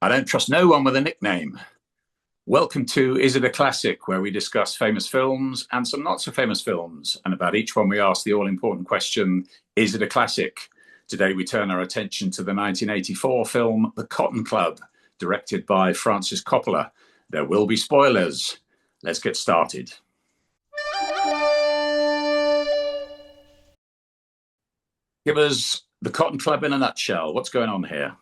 I don't trust no one with a nickname. Welcome to Is It a Classic, where we discuss famous films and some not so famous films. And about each one, we ask the all important question, is it a classic? Today, we turn our attention to the 1984 film The Cotton Club, directed by Francis Coppola. There will be spoilers. Let's get started. Give us The Cotton Club in a nutshell. What's going on here?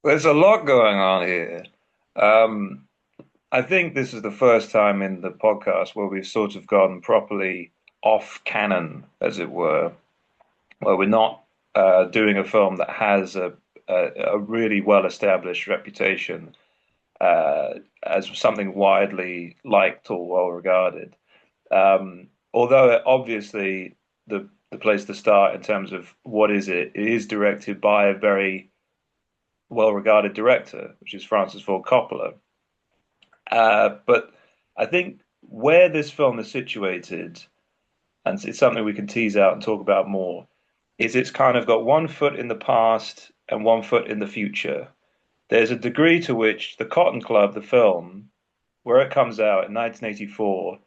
There's a lot going on here. Um, I think this is the first time in the podcast where we've sort of gone properly off canon, as it were, where we're not doing a film that has a really well-established reputation as something widely liked or well regarded. Although obviously the place to start in terms of what is it, it is directed by a very well-regarded director, which is Francis Ford Coppola. But I think where this film is situated, and it's something we can tease out and talk about more, is it's kind of got one foot in the past and one foot in the future. There's a degree to which The Cotton Club, the film, where it comes out in 1984,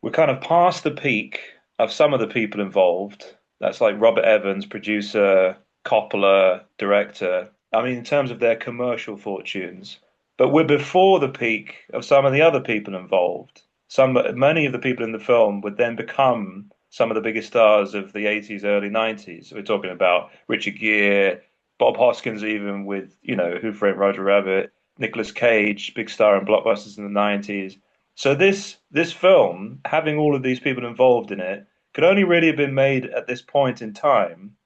we're kind of past the peak of some of the people involved. That's like Robert Evans, producer, Coppola, director. I mean, in terms of their commercial fortunes, but we're before the peak of some of the other people involved. Many of the people in the film would then become some of the biggest stars of the 80s, early 90s. We're talking about Richard Gere, Bob Hoskins, even with, Who Framed Roger Rabbit, Nicolas Cage, big star in blockbusters in the 90s. So this film, having all of these people involved in it, could only really have been made at this point in time,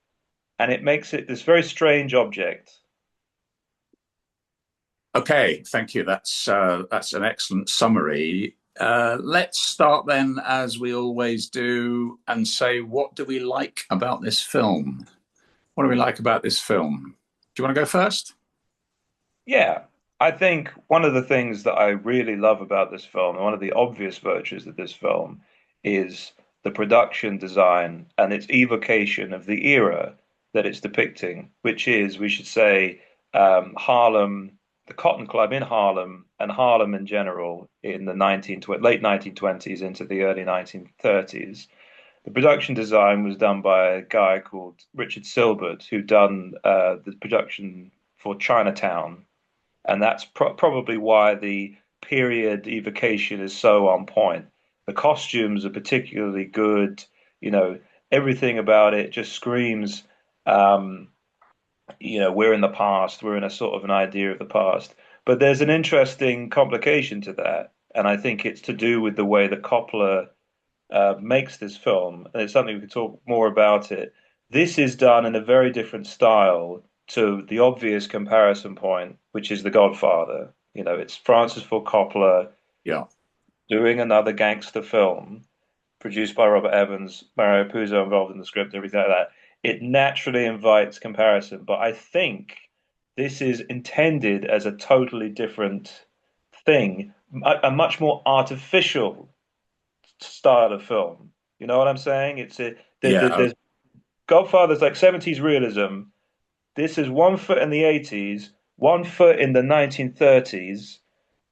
and it makes it this very strange object. Okay, thank you. That's an excellent summary. Let's start then, as we always do, and say what do we like about this film? What do we like about this film? Do you want to go first? Yeah, I think one of the things that I really love about this film, and one of the obvious virtues of this film, is the production design and its evocation of the era that it's depicting, which is, we should say, Harlem, the Cotton Club in Harlem, and Harlem in general in the late 1920s into the early 1930s. The production design was done by a guy called Richard Silbert, who done the production for Chinatown, and that's probably why the period evocation is so on point. The costumes are particularly good. You know, everything about it just screams, um, we're in the past, we're in a sort of an idea of the past. But there's an interesting complication to that, and I think it's to do with the way that Coppola makes this film, and it's something we could talk more about it. This is done in a very different style to the obvious comparison point, which is The Godfather. It's Francis Ford Coppola Yeah. doing another gangster film produced by Robert Evans, Mario Puzo involved in the script, everything like that. It naturally invites comparison, but I think this is intended as a totally different thing, a much more artificial style of film. You know what I'm saying? Yeah. There's Godfather's like 70s realism. This is one foot in the 80s, one foot in the 1930s,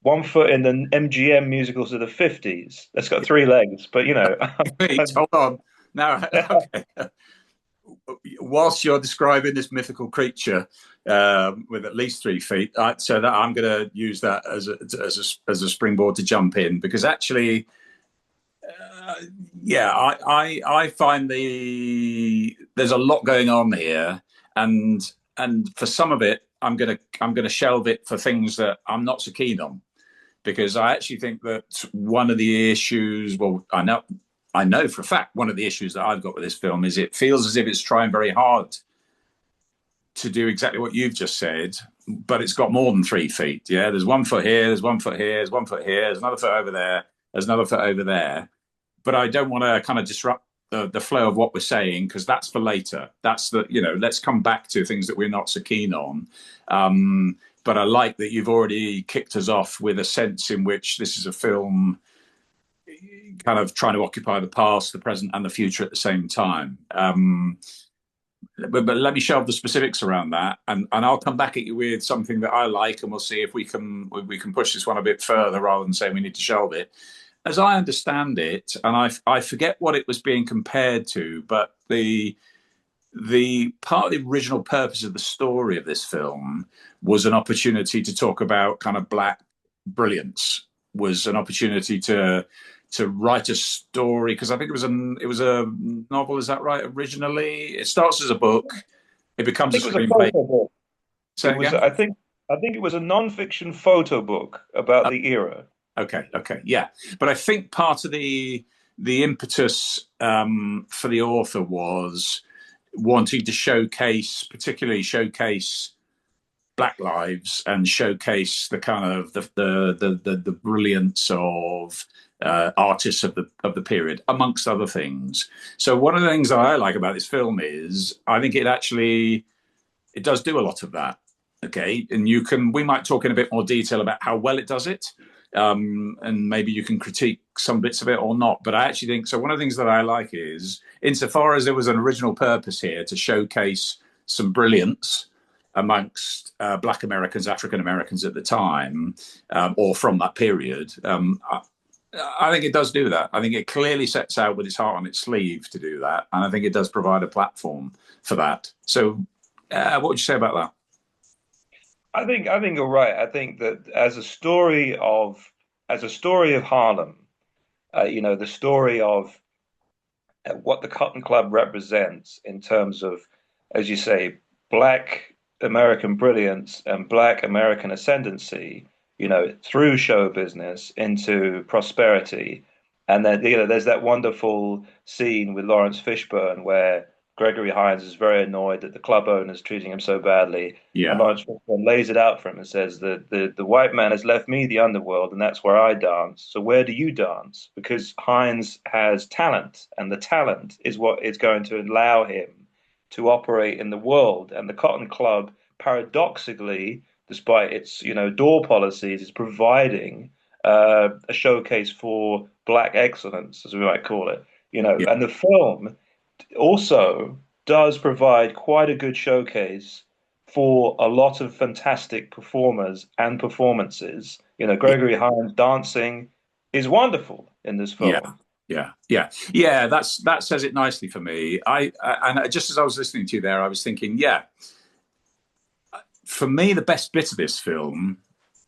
one foot in the MGM musicals of the 50s. That's got three legs, but Wait, hold on. Now, okay. Whilst you're describing this mythical creature with at least 3 feet, so that I'm going to use that as a springboard to jump in because actually, uh, yeah, I find there's a lot going on here, and for some of it, I'm gonna shelve it for things that I'm not so keen on because I actually think that one of the issues, well, I know for a fact one of the issues that I've got with this film is it feels as if it's trying very hard to do exactly what you've just said, but it's got more than 3 feet. Yeah, there's 1 foot here, there's 1 foot here, there's 1 foot here, there's another foot over there, there's another foot over there. But I don't want to kind of disrupt the flow of what we're saying because that's for later. That's let's come back to things that we're not so keen on. But I like that you've already kicked us off with a sense in which this is a film kind of trying to occupy the past, the present, and the future at the same time. but let me shelve the specifics around that, and I'll come back at you with something that I like, and we'll see if we can push this one a bit further rather than saying we need to shelve it. As I understand it, and I forget what it was being compared to, but the part of the original purpose of the story of this film was an opportunity to talk about kind of black brilliance, was an opportunity to write a story, because I think it was a novel. Is that right? Originally, it starts as a book, it I becomes a think it was a screenplay. photo book. It Say was, again. I think it was a non-fiction photo book about the era. Okay, okay, yeah. But I think part of the impetus for the author was wanting to particularly showcase Black lives and showcase the kind of the brilliance of artists of the period, amongst other things. So one of the things that I like about this film is I think it does do a lot of that. Okay, and we might talk in a bit more detail about how well it does it, and maybe you can critique some bits of it or not. But I actually think so. One of the things that I like is, insofar as there was an original purpose here to showcase some brilliance amongst Black Americans, African Americans at the time, or from that period. I think it does do that. I think it clearly sets out with its heart on its sleeve to do that, and I think it does provide a platform for that. So, what would you say about that? I think you're right. I think that as a story of Harlem, the story of what the Cotton Club represents in terms of, as you say, Black American brilliance and Black American ascendancy, through show business into prosperity. And then, there's that wonderful scene with Lawrence Fishburne where Gregory Hines is very annoyed that the club owner is treating him so badly. And Yeah, Lawrence Fishburne lays it out for him and says that the white man has left me the underworld, and that's where I dance. So where do you dance? Because Hines has talent, and the talent is what is going to allow him to operate in the world. And the Cotton Club, paradoxically, despite its door policies, is providing a showcase for black excellence, as we might call it. yeah, And the film also does provide quite a good showcase for a lot of fantastic performers and performances. yeah, Gregory Hines dancing is wonderful in this yeah, film. yeah. That says it nicely for me. And just as I was listening to you there, I was thinking, yeah, for me, the best bit of this film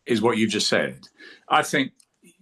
is what you just said. I think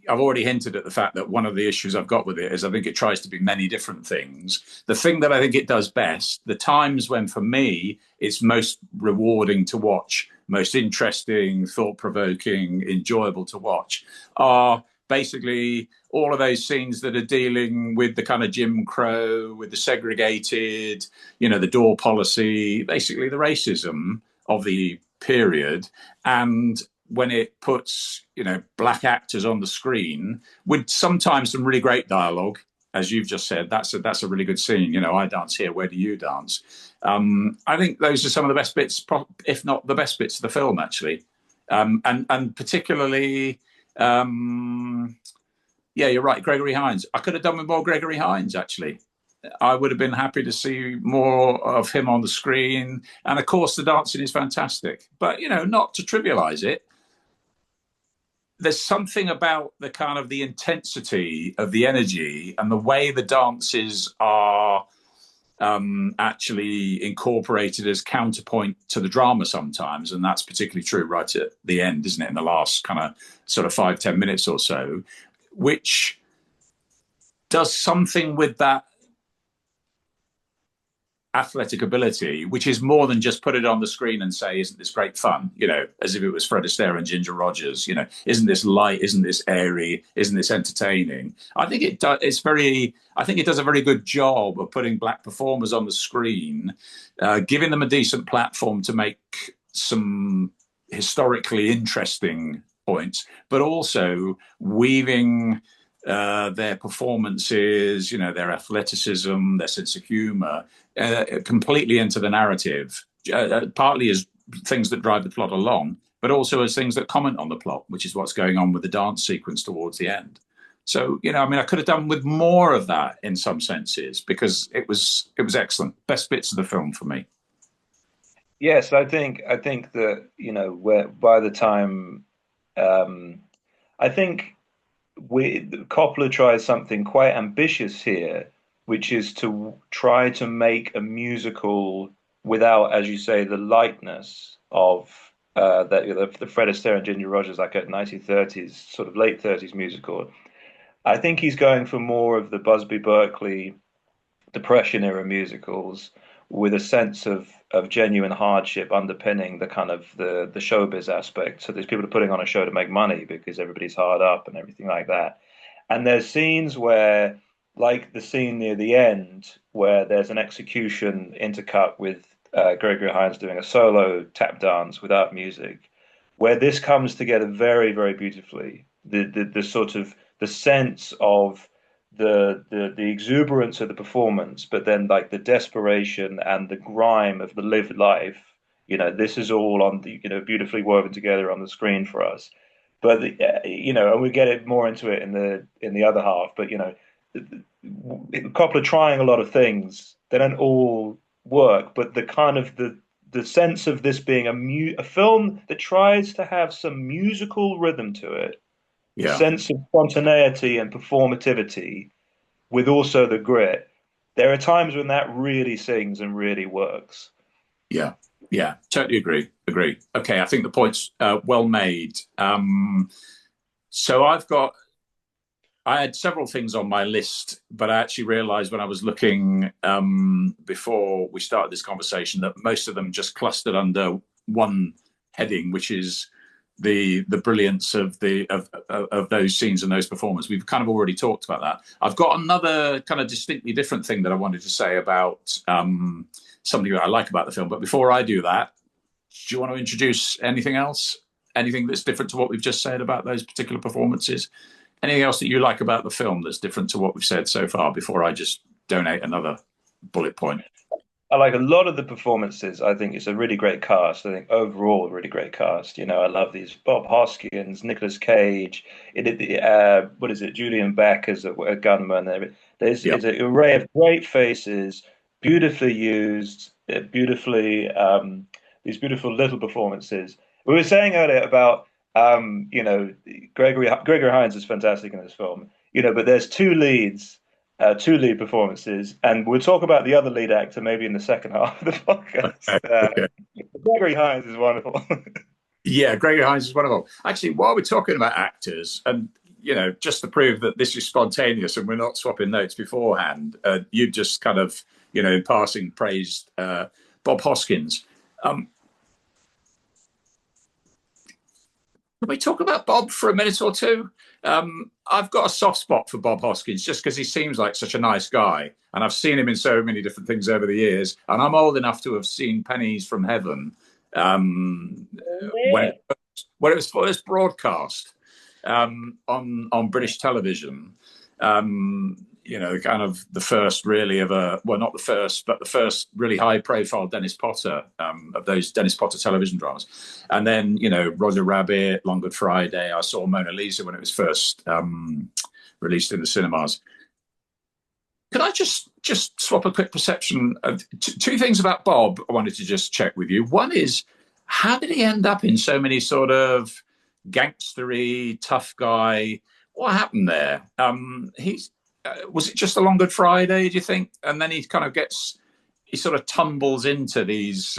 I've already hinted at the fact that one of the issues I've got with it is I think it tries to be many different things. The thing that I think it does best, the times when for me it's most rewarding to watch, most interesting, thought provoking, enjoyable to watch, are basically all of those scenes that are dealing with the kind of Jim Crow, with the segregated, the door policy, basically the racism of the period. And when it puts black actors on the screen with sometimes some really great dialogue, as you've just said, that's a really good scene. I dance here, where do you dance? I think those are some of the best bits, if not the best bits of the film, actually. And particularly, yeah, you're right, Gregory Hines. I could have done with more Gregory Hines, actually. I would have been happy to see more of him on the screen. And of course, the dancing is fantastic. But, not to trivialize it, there's something about the kind of the intensity of the energy and the way the dances are actually incorporated as counterpoint to the drama sometimes. And that's particularly true right at the end, isn't it? In the last kind of sort of 5-10 minutes or so, which does something with that athletic ability, which is more than just put it on the screen and say, "Isn't this great fun?" As if it was Fred Astaire and Ginger Rogers. Isn't this light? Isn't this airy? Isn't this entertaining? I think it does. I think it does a very good job of putting black performers on the screen, giving them a decent platform to make some historically interesting points, but also weaving their performances, their athleticism, their sense of humor, completely into the narrative, partly as things that drive the plot along, but also as things that comment on the plot, which is what's going on with the dance sequence towards the end. So, I mean, I could have done with more of that in some senses because it was excellent. Best bits of the film for me. Yes, I think that, where by the time um, I think Coppola tries something quite ambitious here, which is to try to make a musical without, as you say, the lightness of the Fred Astaire and Ginger Rogers, like a 1930s, sort of late 30s musical. I think he's going for more of the Busby Berkeley Depression era musicals with a sense of genuine hardship underpinning the kind of the showbiz aspect. So these people are putting on a show to make money because everybody's hard up and everything like that. And there's scenes where, like the scene near the end, where there's an execution intercut with Gregory Hines doing a solo tap dance without music, where this comes together very, very beautifully. The sort of the sense of the exuberance of the performance, but then like the desperation and the grime of the lived life. This is all on the beautifully woven together on the screen for us. But and we get it more into it in the other half. But Coppola trying a lot of things, they don't all work. But the kind of the sense of this being a film that tries to have some musical rhythm to it, a Yeah, sense of spontaneity and performativity, with also the grit. There are times when that really sings and really works. yeah, yeah. Totally agree. Agree. Okay, I think the point's well made. So I had several things on my list, but I actually realized when I was looking before we started this conversation that most of them just clustered under one heading, which is the brilliance of those scenes and those performances. We've kind of already talked about that. I've got another kind of distinctly different thing that I wanted to say about something that I like about the film. But before I do that, do you want to introduce anything else? Anything that's different to what we've just said about those particular performances? Anything else that you like about the film that's different to what we've said so far before I just donate another bullet point? I like a lot of the performances. I think it's a really great cast. I think overall, a really great cast. I love these Bob Hoskins, Nicolas Cage. What is it? Julian Beck as a gunman. There's Yeah. it's an array of great faces, beautifully used, these beautiful little performances. We were saying earlier about Gregory Hines is fantastic in this film. But there's two lead performances, and we'll talk about the other lead actor maybe in the second half of the podcast. Okay. Okay. Gregory Hines is wonderful. Yeah, Gregory Hines is one of them. Actually, while we're talking about actors, and just to prove that this is spontaneous and we're not swapping notes beforehand, you just kind of, in passing, praised Bob Hoskins. Um, Can we talk about Bob for a minute or two? I've got a soft spot for Bob Hoskins just because he seems like such a nice guy. And I've seen him in so many different things over the years. And I'm old enough to have seen Pennies from Heaven when, Yeah. it, when it was first broadcast on British television. Kind of the first really not the first, but the first really high profile Dennis Potter of those Dennis Potter television dramas. And then, Roger Rabbit, Long Good Friday. I saw Mona Lisa when it was first released in the cinemas. Could I just swap a quick perception of two things about Bob I wanted to just check with you. One is, how did he end up in so many sort of gangstery, tough guy? What happened there? Was it just a Long Good Friday, do you think? And then he sort of tumbles into these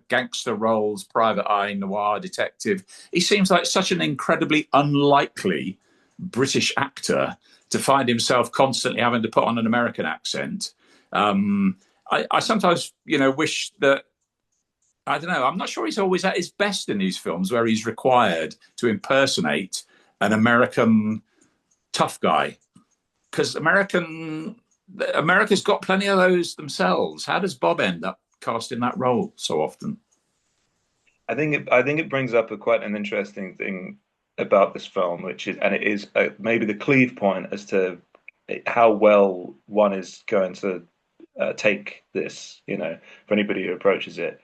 gangster roles, private eye, noir, detective. He seems like such an incredibly unlikely British actor to find himself constantly having to put on an American accent. I sometimes, wish that, I don't know, I'm not sure he's always at his best in these films where he's required to impersonate an American tough guy. Because America's got plenty of those themselves. How does Bob end up casting that role so often? I think it brings up quite an interesting thing about this film, which is, and it is maybe the cleave point as to how well one is going to take this. For anybody who approaches it,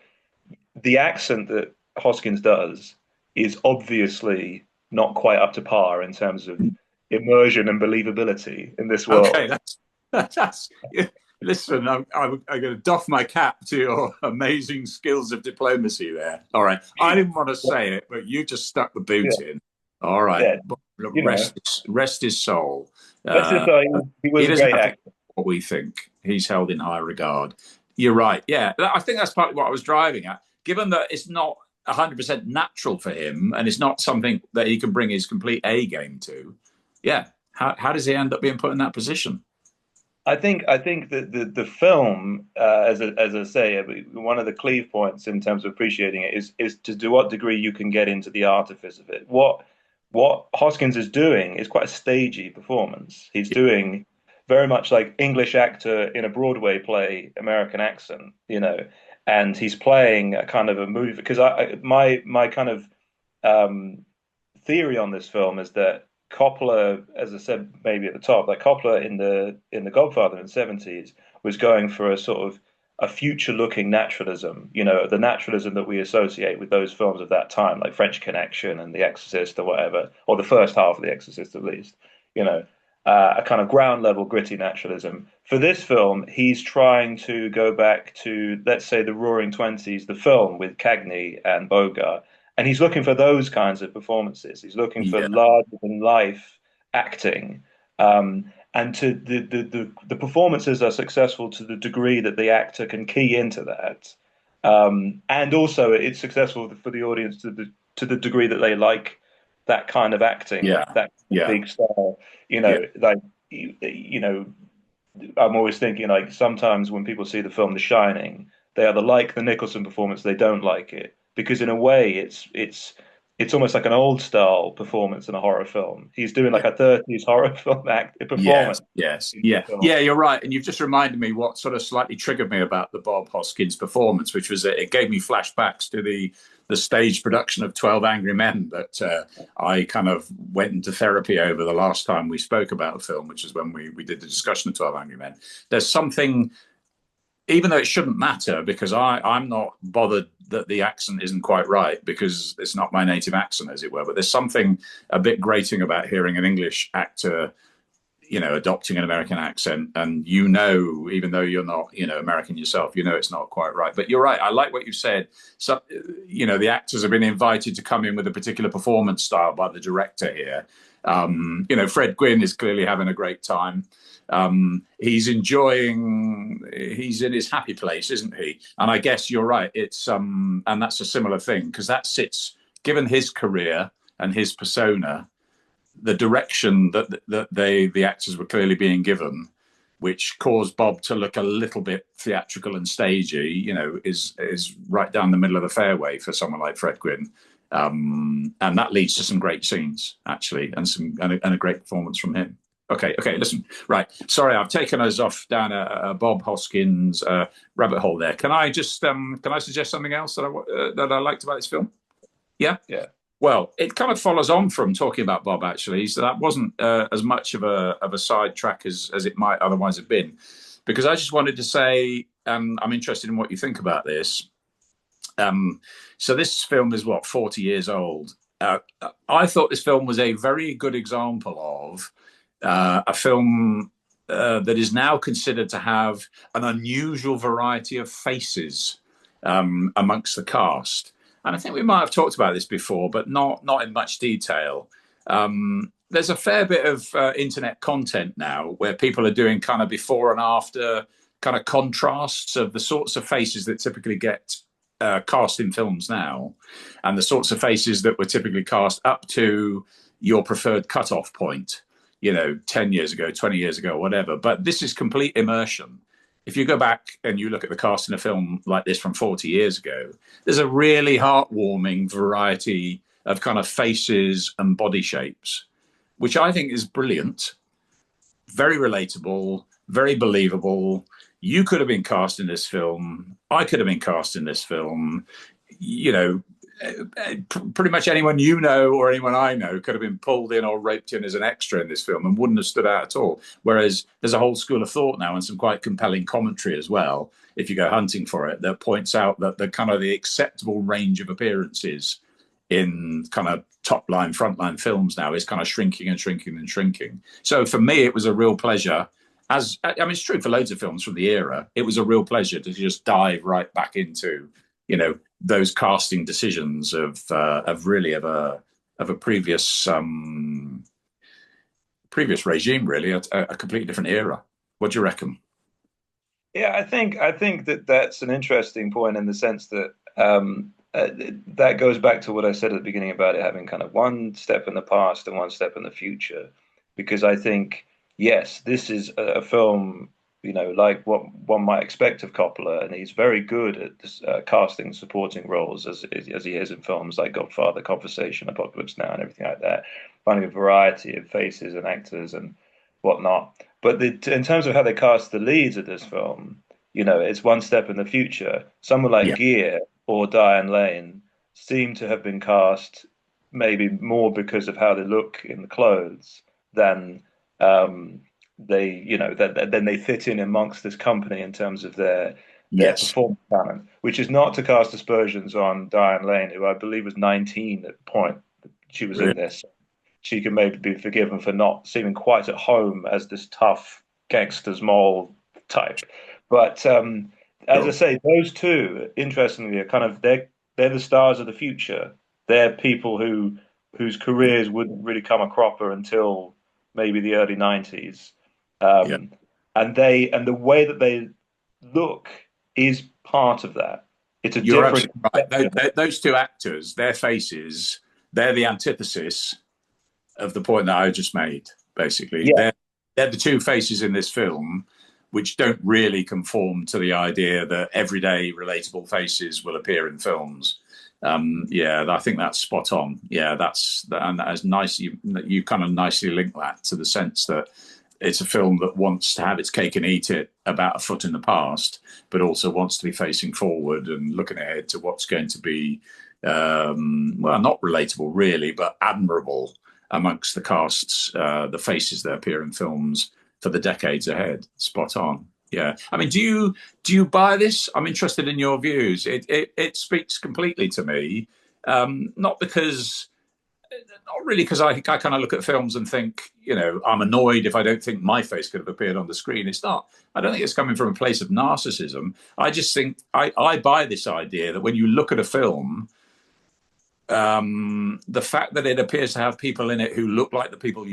the accent that Hoskins does is obviously not quite up to par in terms of immersion and believability in this Okay, world. that's listen, I'm going to doff my cap to your amazing skills of diplomacy there. All right. I didn't want to say it, but you just stuck the Yeah, boot in. All right. yeah. You know, Rest his soul. let's just Uh, say he he was a doesn't great have to actor. what we think. He's held in high regard. You're right. Yeah. I think that's partly what I was driving at. Given that it's not 100% natural for him and it's not something that he can bring his complete A game to, yeah. How does he end up being put in that position? I think that the film, as I say, one of the cleave points in terms of appreciating it is to what degree you can get into the artifice of it. What Hoskins is doing is quite a stagey performance. He's doing very much like English actor in a Broadway play, American accent, and he's playing a kind of a movie because my kind of um, theory on this film is that Coppola, as I said maybe at the top, like Coppola in the Godfather in the 70s was going for a sort of a future-looking naturalism, the naturalism that we associate with those films of that time, like French Connection and The Exorcist or whatever, or the first half of The Exorcist at least, you know, a kind of ground level gritty naturalism. For this film, he's trying to go back to, let's say, the Roaring Twenties, the film with Cagney and Bogart, and he's looking for those kinds of performances. He's looking for Yeah. larger than life acting. And to the performances are successful to the degree that the actor can key into that. And also it's successful for the audience to the degree that they like that kind of acting, Yeah. that Yeah. big style. Yeah. Like you know, I'm always thinking like sometimes when people see the film The Shining, they either like the Nicholson performance, they don't like it because in a way it's almost like an old style performance in a horror film. He's doing like Yeah. a 30s horror film Yes, performance yes, in the yeah, film. yeah. You're right, and you've just reminded me what sort of slightly triggered me about the Bob Hoskins performance, which was it gave me flashbacks to the stage production of 12 Angry Men that I kind of went into therapy over the last time we spoke about the film, which is when we did the discussion of 12 Angry Men. There's something, even though it shouldn't matter, because I'm not bothered that the accent isn't quite right because it's not my native accent, as it were. But there's something a bit grating about hearing an English actor adopting an American accent, and even though you're not, American yourself, it's not quite right. But you're right. I like what you said. So, the actors have been invited to come in with a particular performance style by the director here. Fred Gwynne is clearly having a great time. He's in his happy place, isn't he? And I guess you're right. And that's a similar thing because that sits, given his career and his persona, the direction that the actors were clearly being given, which caused Bob to look a little bit theatrical and stagey, is right down the middle of the fairway for someone like Fred Gwynne. And that leads to some great scenes actually, and a great performance from him. Okay, listen, right. Sorry, I've taken us off down a Bob Hoskins rabbit hole there. Can I suggest something else that I liked about this film? Yeah. Yeah. Well, it kind of follows on from talking about Bob, actually. So that wasn't as much of a sidetrack as it might otherwise have been, because I just wanted to say I'm interested in what you think about this. So this film is 40 years old. I thought this film was a very good example of a film that is now considered to have an unusual variety of faces amongst the cast. And I think we might have talked about this before, but not in much detail. There's a fair bit of internet content now where people are doing kind of before and after kind of contrasts of the sorts of faces that typically get cast in films now, and the sorts of faces that were typically cast up to your preferred cutoff point, 10 years ago, 20 years ago, whatever. But this is complete immersion. If you go back and you look at the cast in a film like this from 40 years ago, there's a really heartwarming variety of kind of faces and body shapes, which I think is brilliant, very relatable, very believable. You could have been cast in this film. I could have been cast in this film. Pretty much anyone or anyone I know could have been pulled in or roped in as an extra in this film and wouldn't have stood out at all. Whereas there's a whole school of thought now and some quite compelling commentary as well, if you go hunting for it, that points out that the kind of the acceptable range of appearances in kind of top line, frontline films now is kind of shrinking and shrinking and shrinking. So for me, it was a real pleasure. As I mean, it's true for loads of films from the era. It was a real pleasure to just dive right back into, those casting decisions of really of a previous regime, really, a completely different era. What do you reckon? Yeah, I think that that's an interesting point in the sense that that goes back to what I said at the beginning about it having kind of one step in the past and one step in the future. Because I think, yes, this is a film, like what one might expect of Coppola, and he's very good at casting supporting roles as he is in films like Godfather, Conversation, Apocalypse Now, and everything like that, finding a variety of faces and actors and whatnot. But in terms of how they cast the leads of this film, it's one step in the future. Someone like Yeah. Gere or Diane Lane seem to have been cast maybe more because of how they look in the clothes than then they fit in amongst this company in terms of their Yes. performance talent, which is not to cast aspersions on Diane Lane, who I believe was 19 at the point that she was Really. in this. She can maybe be forgiven for not seeming quite at home as this tough gangster's mole type. But as I Sure. say, those two, interestingly, are kind of they're the stars of the future. They're people whose careers wouldn't really come a cropper until maybe the early 90s. Yeah. Um, and the way that they look is part of that. It's a You're different absolutely right. Those two actors, their faces, they're the antithesis of the point that I just made. Basically, yeah, they're the two faces in this film which don't really conform to the idea that everyday relatable faces will appear in films. Yeah, I think that's spot on. Yeah, and that is nice. You kind of nicely link that to the sense that it's a film that wants to have its cake and eat it about a foot in the past, but also wants to be facing forward and looking ahead to what's going to be, well, not relatable really, but admirable amongst the casts, the faces that appear in films for the decades ahead. Spot on. Yeah. I mean, do you buy this? I'm interested in your views. It speaks completely to me, not because not really because I kind of look at films and think, I'm annoyed if I don't think my face could have appeared on the screen. It's not. I don't think it's coming from a place of narcissism. I just think I buy this idea that when you look at a film, the fact that it appears to have people in it who look like the people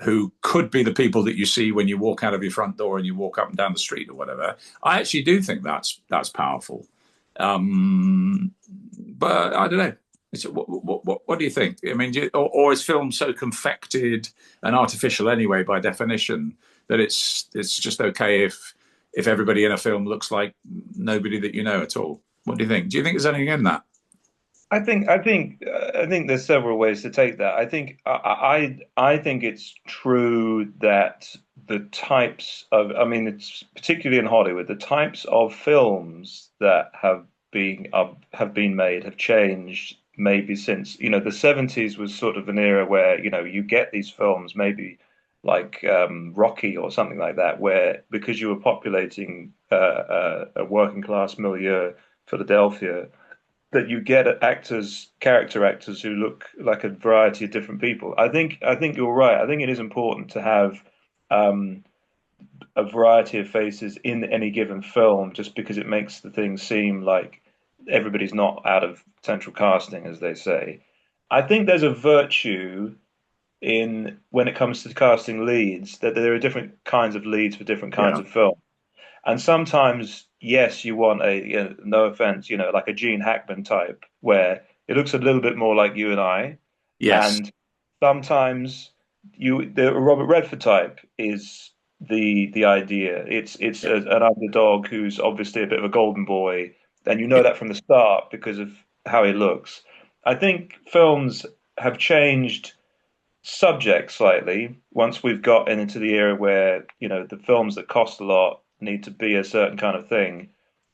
who could be the people that you see when you walk out of your front door and you walk up and down the street or whatever, I actually do think that's powerful. But I don't know. What do you think? I mean, or is film so confected and artificial anyway by definition that it's just okay if everybody in a film looks like nobody that you know at all? What do you think? Do you think there's anything in that? I think there's several ways to take that. I think it's true that the types of, I mean, it's particularly in Hollywood, the types of films that have been made have changed maybe since, the 70s was sort of an era where, you get these films maybe like Rocky or something like that, where because you were populating a working class milieu, Philadelphia, that you get character actors who look like a variety of different people. I think you're right. I think it is important to have um, a variety of faces in any given film, just because it makes the thing seem like everybody's not out of central casting, as they say. I think there's a virtue in when it comes to casting leads that there are different kinds of leads for different kinds Yeah. of film. And sometimes, yes, you want no offense, like a Gene Hackman type, where it looks a little bit more like you and I. Yes. And sometimes the Robert Redford type is the idea. It's Yeah. an underdog who's obviously a bit of a golden boy, and you know that from the start because of how he looks. I think films have changed subject slightly once we've got into the era where the films that cost a lot need to be a certain kind of thing.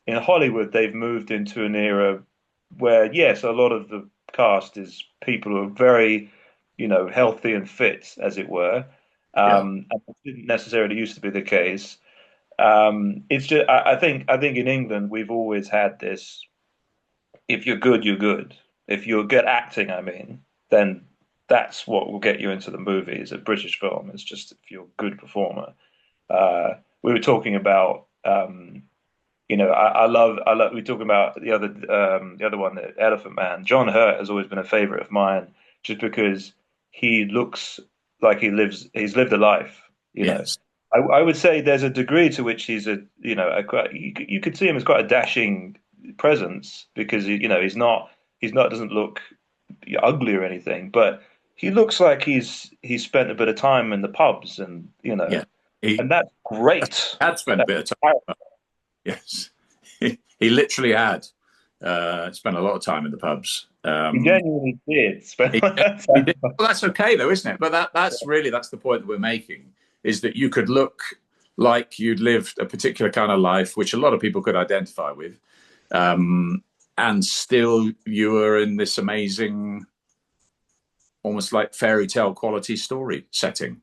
In Hollywood, they've moved into an era where, yes, a lot of the cast is people who are very, healthy and fit, as it were. Yeah. And it didn't necessarily used to be the case. It's just, I think in England we've always had this: if you're good, you're good. if you're good acting, I mean, then that's what will get you into the movies. A British film is just if you're a good performer. We were talking about, I love. We were talking about the other one, the Elephant Man. John Hurt has always been a favorite of mine, just because he looks like he's lived a life. You know, Yes. I would say there's a degree to which he's a, you could see him as quite a dashing presence because he's not doesn't look ugly or anything, but he looks like he's spent a bit of time in the pubs and Yeah. He and that's great. had spent a bit of time. Yes. He literally had spent a lot of time in the pubs. He genuinely did spend He, a lot of he time. did. Well, that's okay though, isn't it? But that's the point that we're making, is that you could look like you'd lived a particular kind of life, which a lot of people could identify with, and still you were in this amazing, almost like fairy tale quality story setting.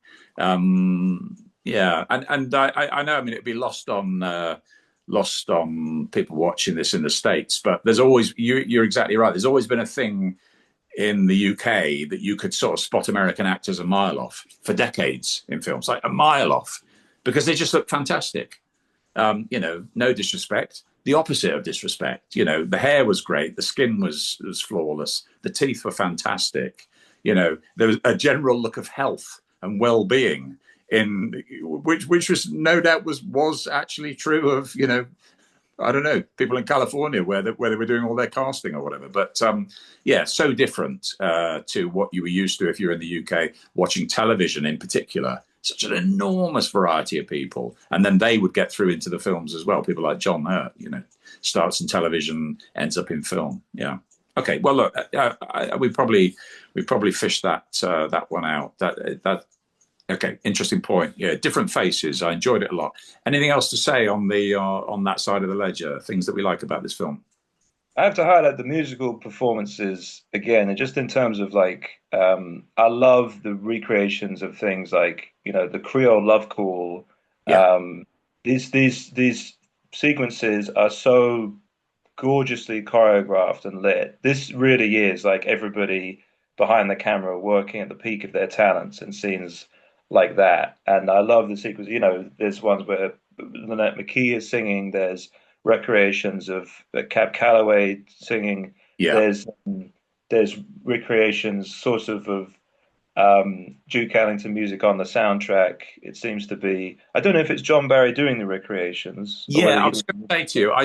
Yeah, and I know. I mean, it'd be lost on people watching this in the States, but there's always you're exactly right. There's always been a thing in the UK that you could sort of spot American actors a mile off for decades in films, like a mile off, because they just look fantastic. No disrespect, the opposite of disrespect. The hair was great, the skin was flawless, the teeth were fantastic. There was a general look of health and well-being in which was no doubt was actually true of I don't know, people in California where they were doing all their casting or whatever. But yeah, so different to what you were used to if you're in the UK watching television in particular. Such an enormous variety of people, and then they would get through into the films as well. People like John Hurt, starts in television, ends up in film. Yeah. Okay. Well, look, we probably fished that one out. That Okay, interesting point. Yeah, different faces. I enjoyed it a lot. Anything else to say on that side of the ledger? Things that we like about this film? I have to highlight the musical performances again, and just in terms of I love the recreations of things like the Creole Love Call. Yeah, These sequences are so gorgeously choreographed and lit. This really is like everybody behind the camera working at the peak of their talents in scenes like that. And I love the sequence. There's ones where Lynette McKee is singing. There's recreations of Cab Calloway singing. yeah. There's recreations of Duke Ellington music on the soundtrack. It seems to be. I don't know if it's John Barry doing the recreations or Yeah, whether I he. was going to say to you, I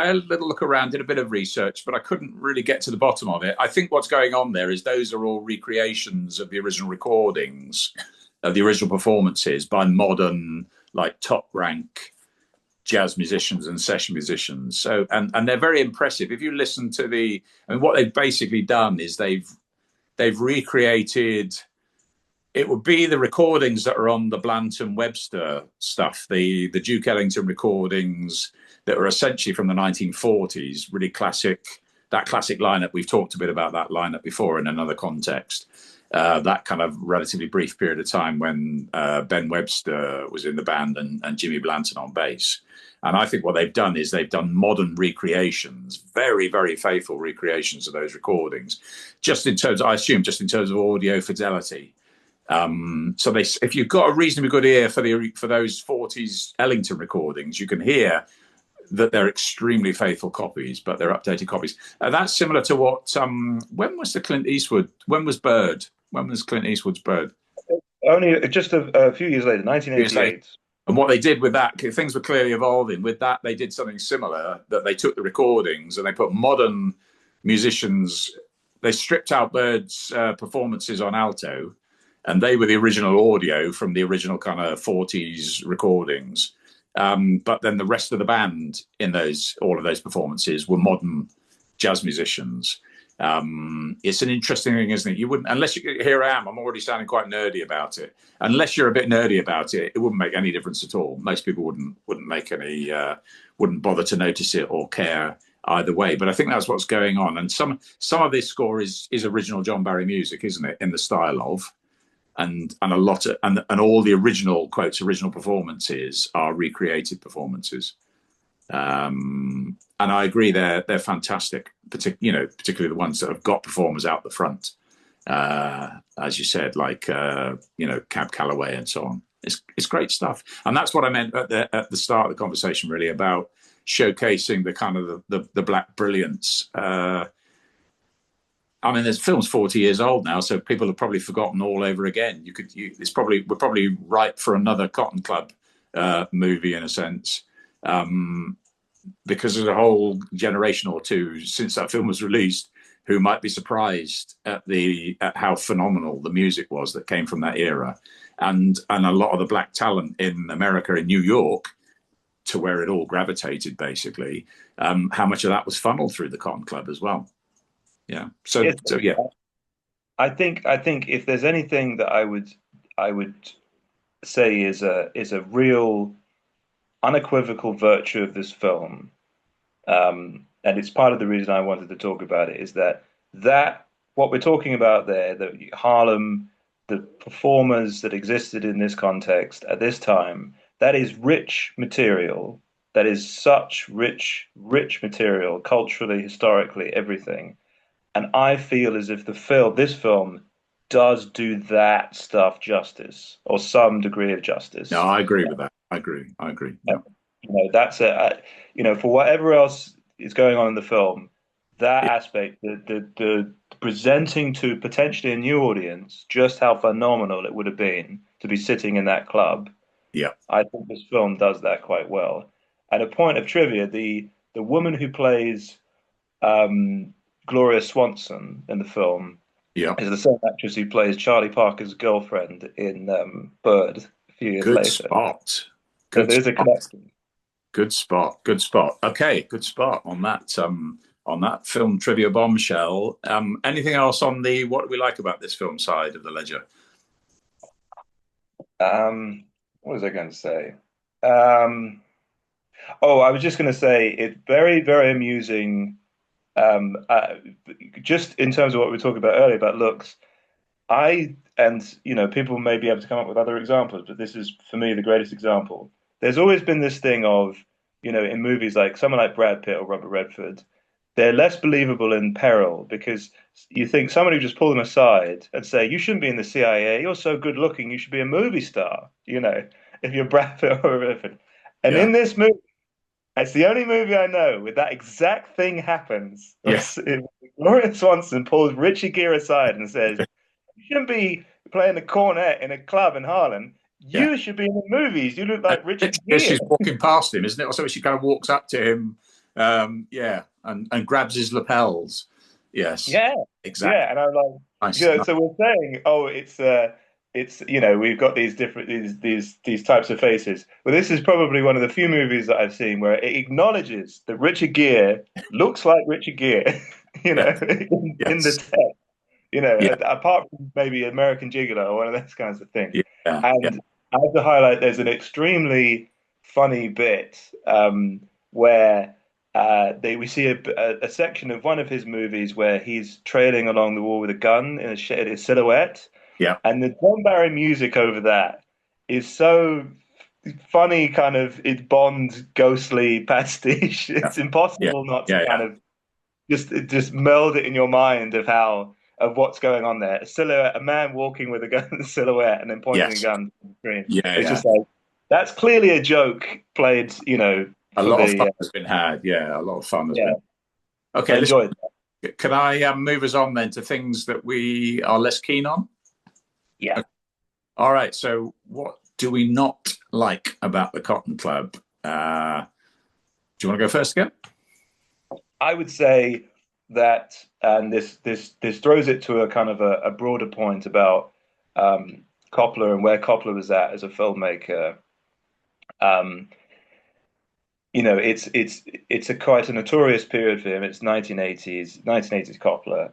had a little look around, did a bit of research, but I couldn't really get to the bottom of it. I think what's going on there is those are all recreations of the original recordings, of the original performances by modern, like top rank jazz musicians and session musicians. So, and they're very impressive. If you listen to what they've basically done is they've recreated. It would be the recordings that are on the Blanton Webster stuff, the Duke Ellington recordings that are essentially from the 1940s, really classic, that classic lineup. We've talked a bit about that lineup before in another context. That kind of relatively brief period of time when Ben Webster was in the band and Jimmy Blanton on bass. And I think what they've done is they've done modern recreations, very, very faithful recreations of those recordings, I assume, just in terms of audio fidelity. So if you've got a reasonably good ear for those 40s Ellington recordings, you can hear that they're extremely faithful copies, but they're updated copies. That's similar to what when was Clint Eastwood? When was Bird? When was Clint Eastwood's Bird? Only just a few years later, Years later. 1988. And what they did with that, things were clearly evolving. With that, they did something similar. That they took the recordings and they put modern musicians. They stripped out Bird's performances on alto, and they were the original audio from the original kind of 40s recordings. But then the rest of the band in all of those performances were modern jazz musicians. It's an interesting thing, isn't it? You wouldn't, here I am, I'm already sounding quite nerdy about it. Unless you're a bit nerdy about it, it wouldn't make any difference at all. Most people wouldn't bother to notice it or care either way. But I think that's what's going on. And some of this score is original John Barry music, isn't it? In the style of, and a lot of, and all the original performances are recreated performances. And I agree, they're fantastic. Particularly the ones that have got performers out the front, as you said, like Cab Calloway and so on. It's great stuff, and that's what I meant at the start of the conversation, really, about showcasing the kind of the black brilliance. I mean, this film's 40 years old now, so people have probably forgotten all over again. We're probably ripe for another Cotton Club movie in a sense, because there's a whole generation or two since that film was released who might be surprised at how phenomenal the music was that came from that era, and a lot of the black talent in America, in New York, to where it all gravitated, basically. How much of that was funneled through the Cotton Club as well? Yeah. So Yes, so yeah. I think if there's anything that I would say is a real unequivocal virtue of this film, and it's part of the reason I wanted to talk about it, is that what we're talking about there, the Harlem, the performers that existed in this context at this time, that is rich material. That is such rich material, culturally, historically, everything. And I feel as if this film does do that stuff justice, or some degree of No, justice. I agree with that. I agree. Yeah. That's for whatever else is going on in the film, that Yeah. aspect, the presenting to potentially a new audience just how phenomenal it would have been to be sitting in that club. Yeah. I think this film does that quite well. At a point of trivia, the woman who plays um, Gloria Swanson in the film Yeah. is the same actress who plays Charlie Parker's girlfriend in Bird a few years Good later. spot. So Good there's a spot. connection. Good spot. Good spot. Okay, good spot on that film trivia bombshell. Anything else on the what do we like about this film side of the ledger? What was I going to say? Um, oh, I was just going to say it's very, very amusing. Um, uh, just in terms of what we were talking about earlier about looks, and people may be able to come up with other examples, but this is for me the greatest example. There's always been this thing of, in movies like someone like Brad Pitt or Robert Redford, they're less believable in peril because you think somebody would just pull them aside and say, "You shouldn't be in the CIA. You're so good looking. You should be a movie star." If you're Brad Pitt or Redford. And Yeah. in this movie, it's the only movie I know where that exact thing happens. Yeah. Gloria Swanson pulls Richie Gere aside and says, "You shouldn't be playing the cornet in a club in Harlem. Yeah. You should be in the movies. You look And like Richie as Gere." she's walking past him, isn't it? So she kind of walks up to him, yeah, and grabs his lapels. Yes, Yeah, exactly. yeah, and I'm like, Nice. Nice. so we're saying, oh, it's we've got these different these types of faces. Well, this is probably one of the few movies that I've seen where it acknowledges that Richard Gere looks like Richard Gere, Yeah. in the Yes. text, Yeah. apart from maybe American Gigolo or one of those kinds of things. Yeah. Yeah. And I have to highlight, there's an extremely funny bit where we see a section of one of his movies where he's trailing along the wall with a gun in a silhouette, Yeah. and the John Barry music over that is so funny, kind of it's Bond ghostly pastiche. Yeah. It's Yeah. impossible not to Yeah. kind Yeah. of just meld it in your mind of what's going on there. A silhouette, a man walking with a gun in a silhouette and then pointing a Yes. gun to the screen. Yeah. It's Yeah. just like that's clearly a joke played, A for lot of fun the has been had. Yeah. A lot of fun has yeah. been. I Okay. Listen, enjoyed that. can I move us on then to things that we are less keen on? Yeah. Okay. All right. So, what do we not like about the Cotton Club? Do you want to go first again? I would say that, and this throws it to a kind of a broader point about Coppola and where Coppola was at as a filmmaker. Um, it's a quite a notorious period for him. It's 1980s Coppola.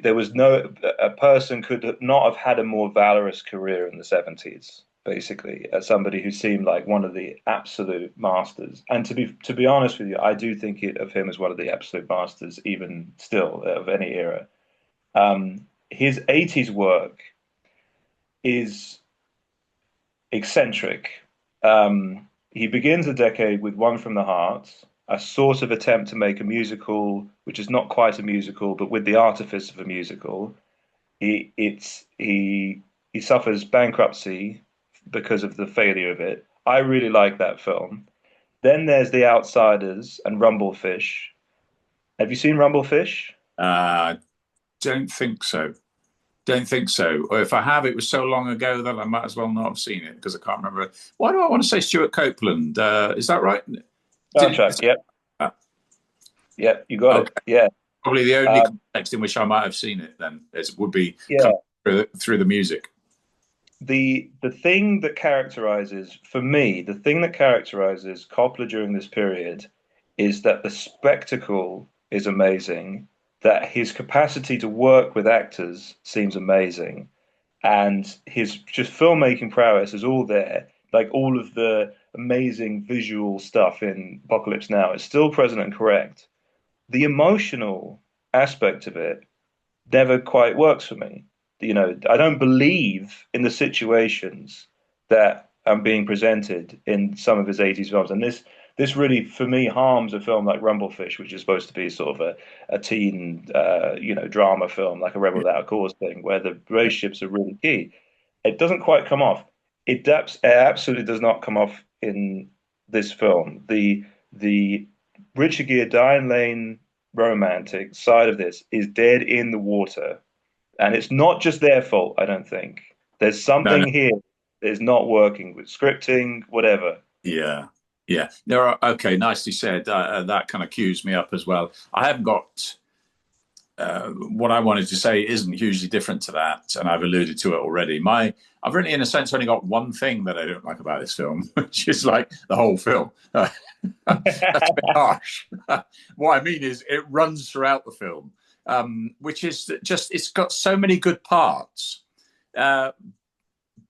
There was no a person could not have had a more valorous career in the 70s. Basically, as somebody who seemed like one of the absolute masters. And to be honest with you, I do think of him as one of the absolute masters, even still of any era. His 80s work is eccentric. he begins the decade with One from the Heart, a sort of attempt to make a musical, which is not quite a musical, but with the artifice of a musical. He suffers bankruptcy because of the failure of it. I really like that film. Then there's The Outsiders and Rumblefish. Have you seen Rumblefish? Uh, don't think so. Don't think so. Or if I have, it was so long ago that I might as well not have seen it because I can't remember. Why do I want to say Stuart Copeland? Is that right? Did Soundtrack. Yep, yep, you got it. okay? Yeah. Probably the only Um, context in which I might have seen it then is would be kind yeah. of through the music. The thing that characterizes, for me, the thing that characterizes Coppola during this period is that the spectacle is amazing, that his capacity to work with actors seems amazing, and his just filmmaking prowess is all there. Like all of the amazing visual stuff in Apocalypse Now is still present and correct. The emotional aspect of it never quite works for me. I don't believe in the situations that are being presented in some of his 80s films. And this really, for me, harms a film like Rumblefish, which is supposed to be sort of a teen, drama film, like a Rebel Yeah, Without a Cause thing, where the yeah. relationships are really key. It doesn't quite come off. It absolutely does not come off in this film. The Richard Gere, Diane Lane romantic side of this is dead in the water. And it's not just their fault, I don't think. There's No, no. something here that is not working with scripting, whatever. Yeah, yeah. There are okay. Nicely said. That kind of cues me up as well. I haven't got what I wanted to say isn't hugely different to that, and I've alluded to it already. I've really, in a sense, only got one thing that I don't like about this film, which is like the whole film. That's a bit harsh. What I mean is, it runs throughout the film, which is just it's got so many good parts, uh,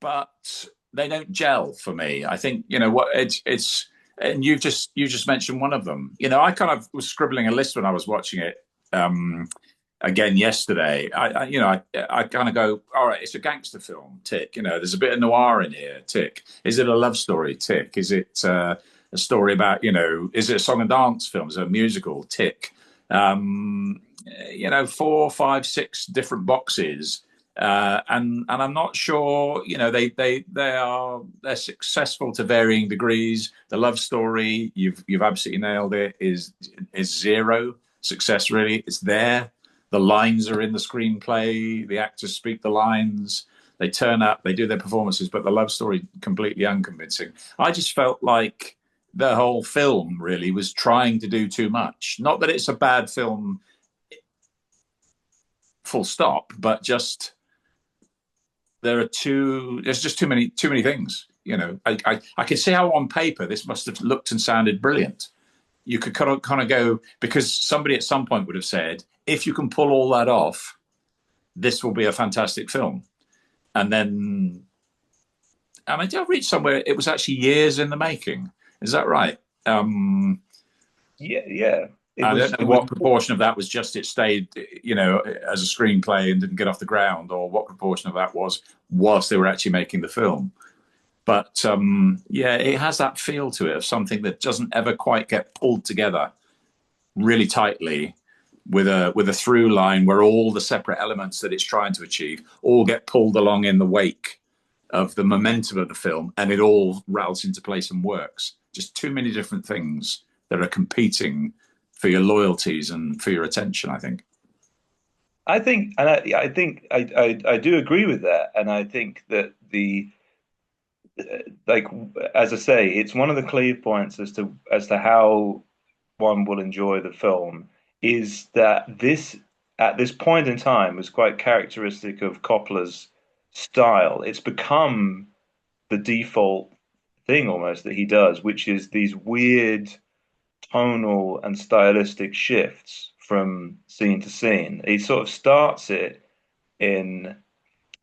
but they don't gel for me. I think what it's and you just mentioned one of them. I kind of was scribbling a list when I was watching it. Again yesterday. I kind of go, all right, it's a gangster film, tick. There's a bit of noir in here, tick. Is it a love story, tick? Is it a story about, is it a song and dance film? Is it a musical, tick? Um, 4, 5, 6 different boxes. And I'm not sure, they're successful to varying degrees. The love story, you've absolutely nailed it, is zero success really. It's there, the lines are in the screenplay, the actors speak the lines, they turn up, they do their performances, but the love story completely unconvincing. I just felt like the whole film really was trying to do too much. Not that it's a bad film, full stop, but just there's just too many things. I can see how on paper this must have looked and sounded brilliant. You could kind of go, because somebody at some point would have said, if you can pull all that off, this will be a fantastic film. And then, and I did read somewhere it was actually years in the making. Is that right? Yeah, yeah. I don't know It was what proportion of that was just it stayed, as a screenplay and didn't get off the ground, or what proportion of that was whilst they were actually making the film. But yeah, it has that feel to it of something that doesn't ever quite get pulled together really tightly with a through line where all the separate elements that it's trying to achieve all get pulled along in the wake of the momentum of the film, and it all rattles into place and works. Just too many different things that are competing for your loyalties and for your attention, I think. I think, and I think I do agree with that, and I think that like as I say, it's one of the cleave points as to how one will enjoy the film is that this at this point in time was quite characteristic of Coppola's style. It's become the default thing almost that he does, which is these weird tonal and stylistic shifts from scene to scene. In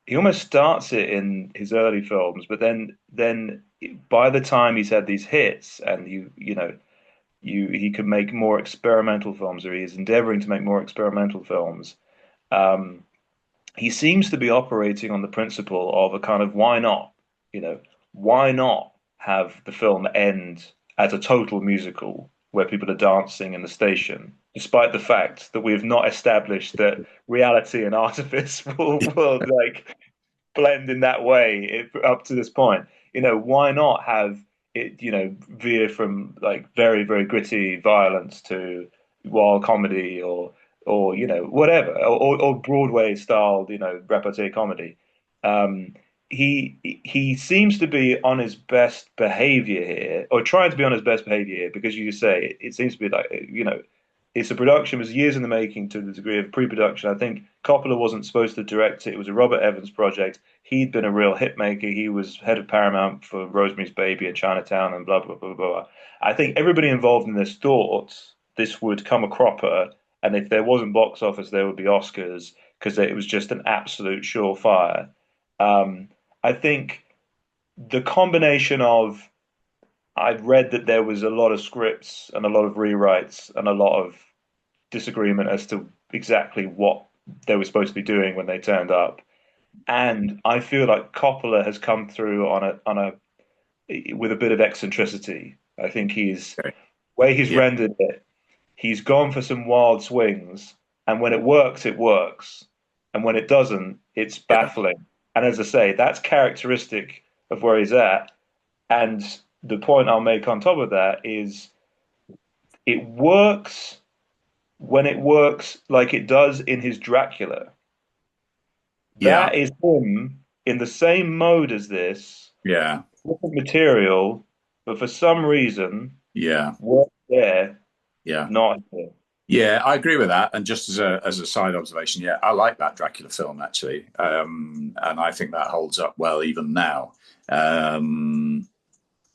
he almost starts it in his early films, but then by the time he's had these hits and he can make more experimental films, or he's endeavoring to make more experimental films. Um, he seems to be operating on the principle of a kind of why not? Why not have the film end as a total musical where people are dancing in the station, despite the fact that we have not established that reality and artifice will like blend in that way up to this point. Why not have it, veer from like very, very gritty violence to wild comedy or whatever, or Broadway styled, repartee comedy. Um, he seems to be on his best behavior here, or trying to be on his best behavior here, because you say it seems to be like, it's a production, it was years in the making to the degree of pre-production. I think Coppola wasn't supposed to direct it. It was a Robert Evans project. He'd been a real hit maker. He was head of Paramount for Rosemary's Baby and Chinatown and blah, blah, blah, blah. I think everybody involved in this thought this would come a cropper. And if there wasn't box office, there would be Oscars because it was just an absolute surefire. Um, I think the combination of I'd read that there was a lot of scripts and a lot of rewrites and a lot of disagreement as to exactly what they were supposed to be doing when they turned up. And I feel like Coppola has come through on a with a bit of eccentricity. I think he's Okay. way he's Yeah. rendered it. He's gone for some wild swings, and when it works, it works, and when it doesn't, it's Yeah. baffling. And as I say, that's characteristic of where he's at. And the point I'll make on top of that is it works when it works like it does in his Dracula. Yeah. That is him in the same mode as this, Yeah. different material, but for some reason, Yeah. works there, Yeah. not here. Yeah, I agree with that. And just as a side observation, yeah, I like that Dracula film actually, and I think that holds up well even now. Um,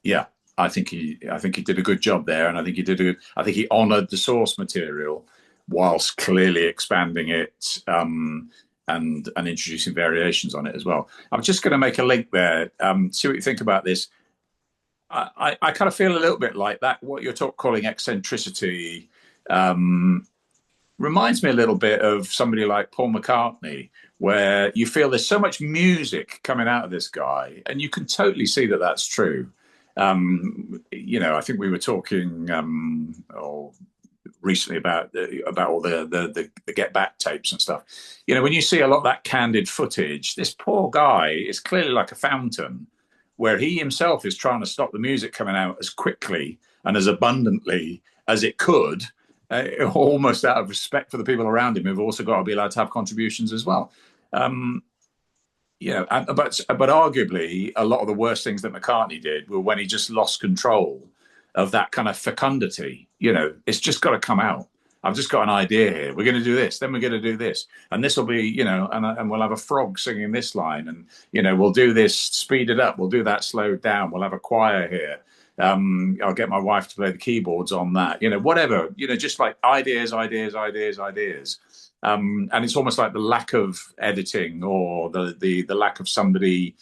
yeah, I think he did a good job there, and I think he honoured the source material whilst clearly expanding it, and introducing variations on it as well. I'm just going to make a link there. See what you think about this. I kind of feel a little bit like that. What you're calling eccentricity reminds me a little bit of somebody like Paul McCartney, where you feel there's so much music coming out of this guy, and you can totally see that that's true. I think we were talking recently about all the Get Back tapes and stuff. When you see a lot of that candid footage, this poor guy is clearly like a fountain, where he himself is trying to stop the music coming out as quickly and as abundantly as it could, almost out of respect for the people around him who've also got to be allowed to have contributions as well. Um, but arguably, a lot of the worst things that McCartney did were when he just lost control of that kind of fecundity. It's just got to come out. I've just got an idea here. We're going to do this, then we're going to do this, and this will be, and we'll have a frog singing this line, and we'll do this, speed it up, we'll do that slowed down, we'll have a choir here. I'll get my wife to play the keyboards on that. Whatever. Just like ideas, ideas, ideas, ideas. And it's almost like the lack of editing or the lack of somebody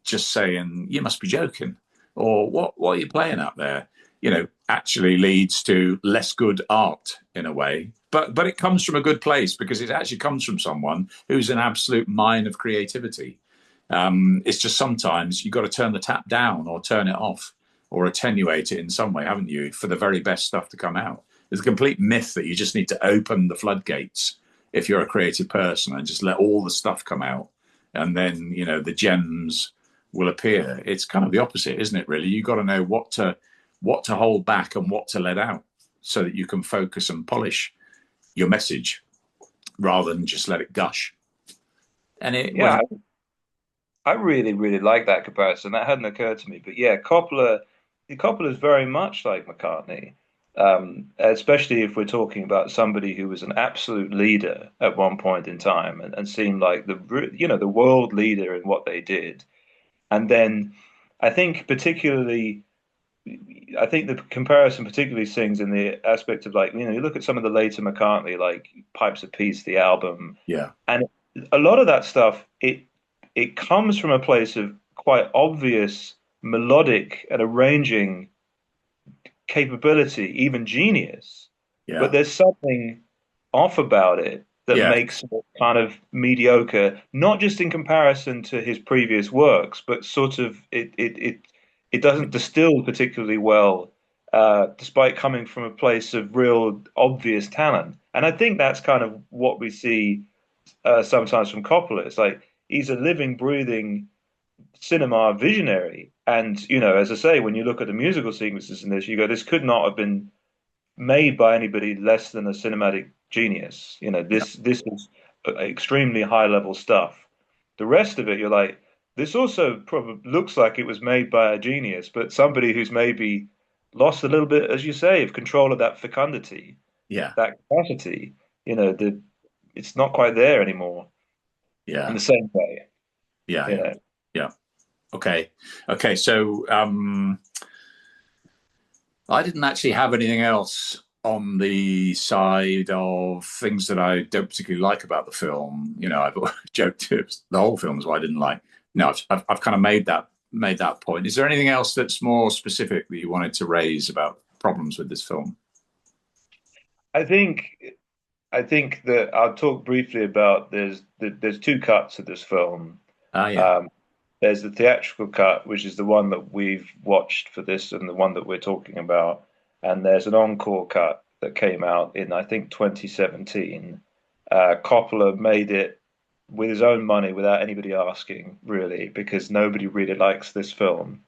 just saying, "You must be joking," or "What are you playing out there?" Actually leads to less good art in a way. But it comes from a good place because it actually comes from someone who's an absolute mine of creativity. It's just sometimes you've got to turn the tap down or turn it off or attenuate it in some way, haven't you, for the very best stuff to come out. There's a complete myth that you just need to open the floodgates if you're a creative person and just let all the stuff come out, and then the gems will appear. It's kind of the opposite, isn't it? Really, you've got to know what to hold back and what to let out, so that you can focus and polish your message rather than just let it gush. And Yeah, I really, really like that comparison. That hadn't occurred to me. But yeah, Coppola is very much like McCartney, especially if we're talking about somebody who was an absolute leader at one point in time and seemed like the world leader in what they did. And then I think particularly, I think the comparison particularly sings in the aspect of like, you look at some of the later McCartney, like Pipes of Peace, the album, yeah, and a lot of that stuff, it comes from a place of quite obvious melodic and arranging capability, even genius. But yeah, there's something off about it that yeah, makes it kind of mediocre, not just in comparison to his previous works, but sort of it doesn't distill particularly well, despite coming from a place of real obvious talent. And I think that's kind of what we see sometimes from Coppola. It's like he's a living, breathing cinema visionary. And, as I say, when you look at the musical sequences in this, you go, this could not have been made by anybody less than a cinematic genius. This is extremely high level stuff. The rest of it, you're like, this also probably looks like it was made by a genius, but somebody who's maybe lost a little bit, as you say, of control of that fecundity, Yeah, that capacity. The It's not quite there anymore in yeah, the same way. yeah, You yeah, know, yeah. Okay, okay. So I didn't actually have anything else on the side of things that I don't particularly like about the film. I've joked the whole film is what I didn't like. No, I've kind of made that point. Is there anything else that's more specific that you wanted to raise about problems with this film? I think I think that I'll talk briefly about there's two cuts of this film. Ah, yeah, Um, there's the theatrical cut, which is the one that we've watched for this and the one that we're talking about. And there's an encore cut that came out in, I think, 2017. Coppola made it with his own money without anybody asking, really, because nobody really likes this film.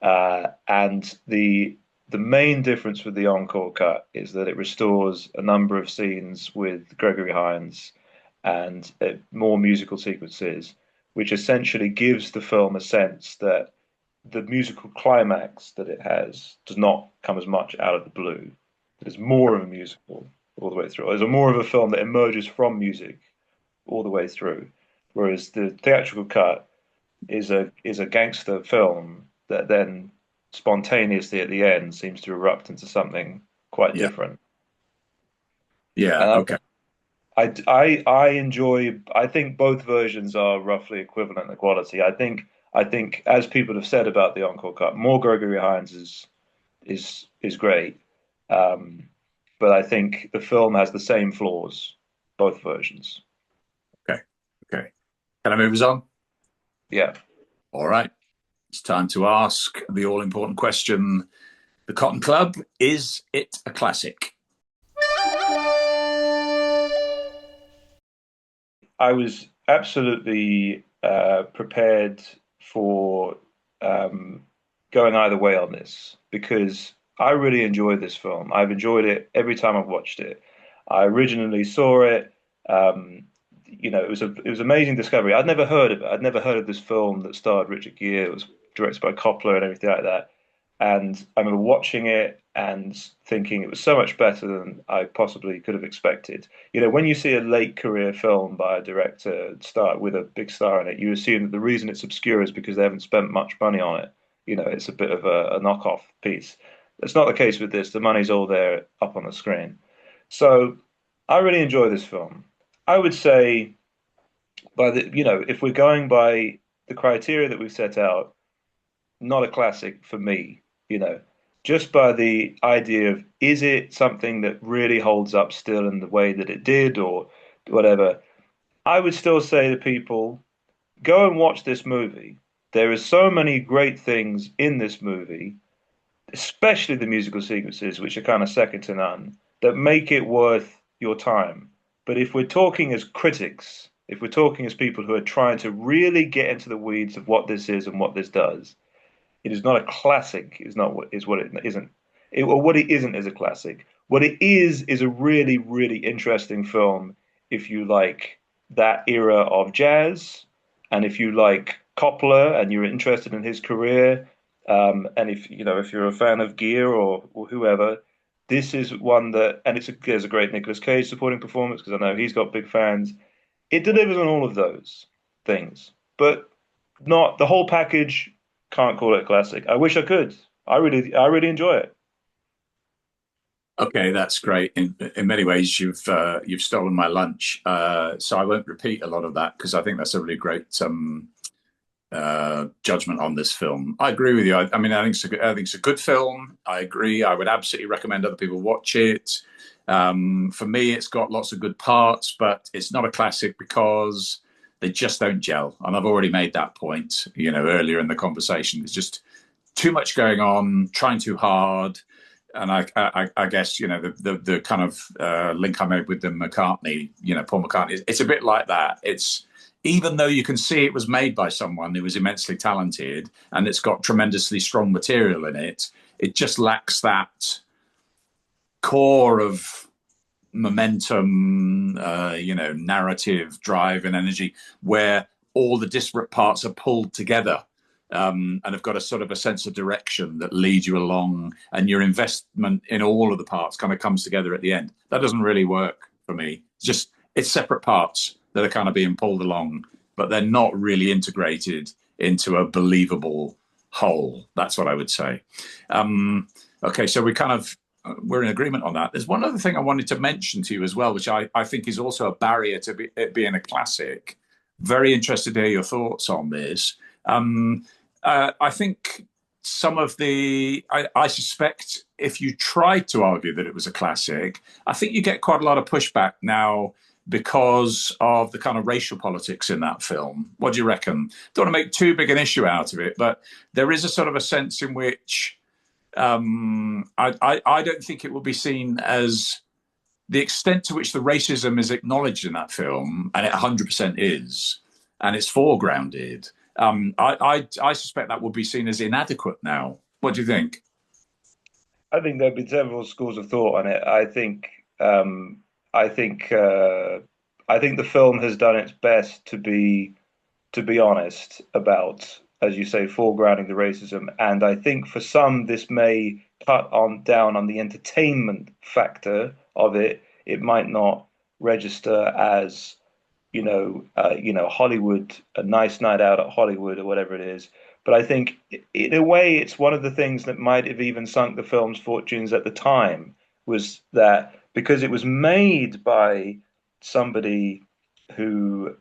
And the main difference with the encore cut is that it restores a number of scenes with Gregory Hines and more musical sequences, which essentially gives the film a sense that the musical climax that it has does not come as much out of the blue. There's more of a musical all the way through. There's more of a film that emerges from music all the way through, whereas the theatrical cut is a gangster film that then spontaneously at the end seems to erupt into something quite yeah, different. yeah. And Okay, I enjoy. I think both versions are roughly equivalent in quality. I think as people have said about the Encore cut, more Gregory Hines is great, um, but I think the film has the same flaws, both versions. okay, okay. Can I move us on? Yeah. All right. It's time to ask the all important question: The Cotton Club, is it a classic? I was absolutely prepared for um, going either way on this because I really enjoyed this film. I've enjoyed it every time I've watched it. I originally saw it. Um, it was amazing discovery. I'd never heard of it. I'd never heard of this film that starred Richard Gere. It was directed by Coppola and everything like that. And I remember watching it and thinking it was so much better than I possibly could have expected. When you see a late career film by a director start with a big star in it, you assume that the reason it's obscure is because they haven't spent much money on it. It's a bit of a knockoff piece. That's not the case with this. The money's all there up on the screen. So I really enjoy this film. I would say if we're going by the criteria that we've set out, not a classic for me, you know, just by the idea of is it something that really holds up still in the way that it did or whatever. I would still say to people, go and watch this movie. There are so many great things in this movie, especially the musical sequences, which are kind of second to none, that make it worth your time. But if we're talking as critics, if we're talking as people who are trying to really get into the weeds of what this is and what this does, it is not a classic. Is not what is what it isn't. Or what it isn't is a classic. What it is a really, really interesting film if you like that era of jazz, and if you like Coppola and you're interested in his career, and if you're a fan of Gear or whoever, this is one that, and there's a great Nicolas Cage supporting performance because I know he's got big fans. It delivers on all of those things, but not the whole package. Can't call it a classic. I wish I could. I really enjoy it. Okay, that's great. In many ways, you've stolen my lunch, so I won't repeat a lot of that because I think that's a really great judgment on this film. I agree with you. I mean, I think it's a good film. I agree. I would absolutely recommend other people watch it. For me, it's got lots of good parts, but it's not a classic because they just don't gel. And I've already made that point, earlier in the conversation. It's just too much going on, trying too hard. And I guess, the kind of link I made with the McCartney, Paul McCartney, it's a bit like that. It's, even though you can see it was made by someone who was immensely talented and it's got tremendously strong material in it, it just lacks that core of momentum, narrative, drive, and energy, where all the disparate parts are pulled together, and have got a sort of a sense of direction that leads you along, and your investment in all of the parts kind of comes together at the end. That doesn't really work for me. It's separate parts that are kind of being pulled along, but they're not really integrated into a believable whole. That's what I would say. Okay, so we're in agreement on that. There's one other thing I wanted to mention to you as well, which I think is also a barrier to it being a classic. Very interested to hear your thoughts on this. I think some of I suspect if you tried to argue that it was a classic, I think you get quite a lot of pushback now because of the kind of racial politics in that film. What do you reckon? Don't want to make too big an issue out of it, but there is a sort of a sense in which I don't think it will be seen as the extent to which the racism is acknowledged in that film, and it 100% is, and it's foregrounded. I suspect that will be seen as inadequate now. What do you think? I think there've been several schools of thought on it. I think the film has done its best to be honest about, as you say, foregrounding the racism. And I think for some, this may cut on down on the entertainment factor of it. It might not register as, Hollywood, a nice night out at Hollywood or whatever it is. But I think in a way, it's one of the things that might have even sunk the film's fortunes at the time, was that because it was made by somebody who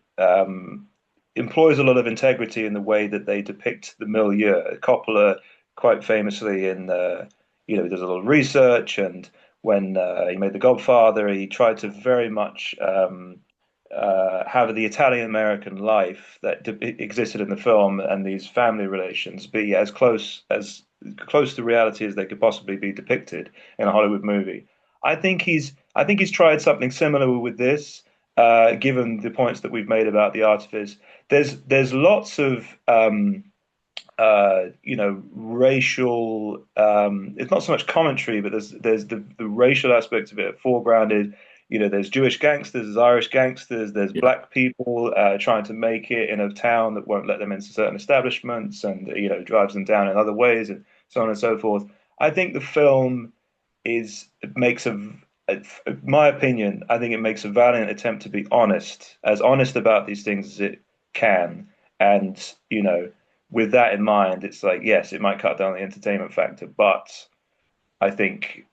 employs a lot of integrity in the way that they depict the milieu. Coppola, quite famously, he does a lot of research, and when he made The Godfather, he tried to very much have the Italian American life that existed in the film and these family relations be as close to reality as they could possibly be depicted in a Hollywood movie. I think he's tried something similar with this, given the points that we've made about the artifice. There's lots of racial. It's not so much commentary, but there's the racial aspect of it foregrounded. There's Jewish gangsters, there's Irish gangsters, there's black people trying to make it in a town that won't let them into certain establishments, and drives them down in other ways, and so on and so forth. I think the film makes my opinion, I think it makes a valiant attempt to be as honest about these things as it can. And, with that in mind, it's like, yes, it might cut down the entertainment factor, but I think,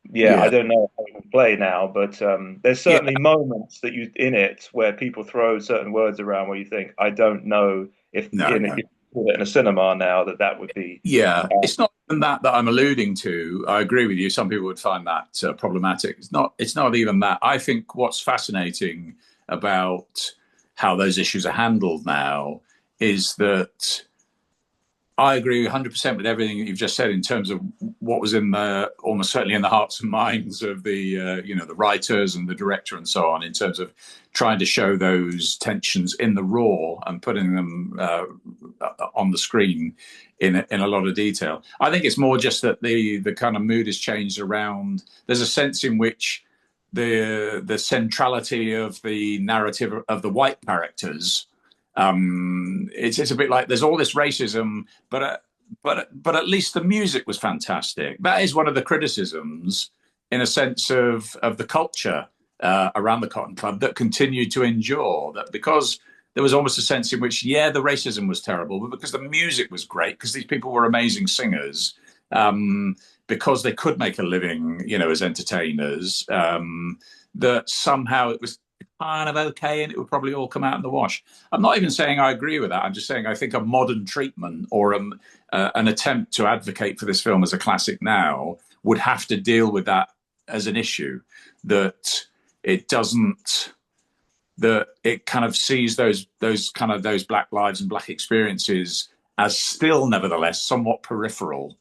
I Yeah, don't know how it will play now, but there's yeah, certainly moments in it where people throw certain words around where you think, I don't know if no, no. if you put it in a cinema now that would be. Yeah, it's not even that I'm alluding to. I agree with you. Some people would find that problematic. It's not. It's not even that. I think what's fascinating about how those issues are handled now is that I agree 100% with everything that you've just said in terms of what was almost certainly in the hearts and minds of the the writers and the director and so on, in terms of trying to show those tensions in the raw and putting them on the screen in a lot of detail. I think it's more just that the kind of mood has changed around. There's a sense in which the centrality of the narrative of the white characters. It's a bit like there's all this racism, but at least the music was fantastic. That is one of the criticisms, in a sense, of the culture around the Cotton Club that continued to endure. That because there was almost a sense in which, the racism was terrible, but because the music was great, because these people were amazing singers, because they could make a living, as entertainers, that somehow it was kind of okay, and it would probably all come out in the wash. I'm not even saying I agree with that. I'm just saying I think a modern treatment or an attempt to advocate for this film as a classic now would have to deal with that as an issue, that it doesn't, that it kind of sees those black lives and black experiences as still, nevertheless, somewhat peripheral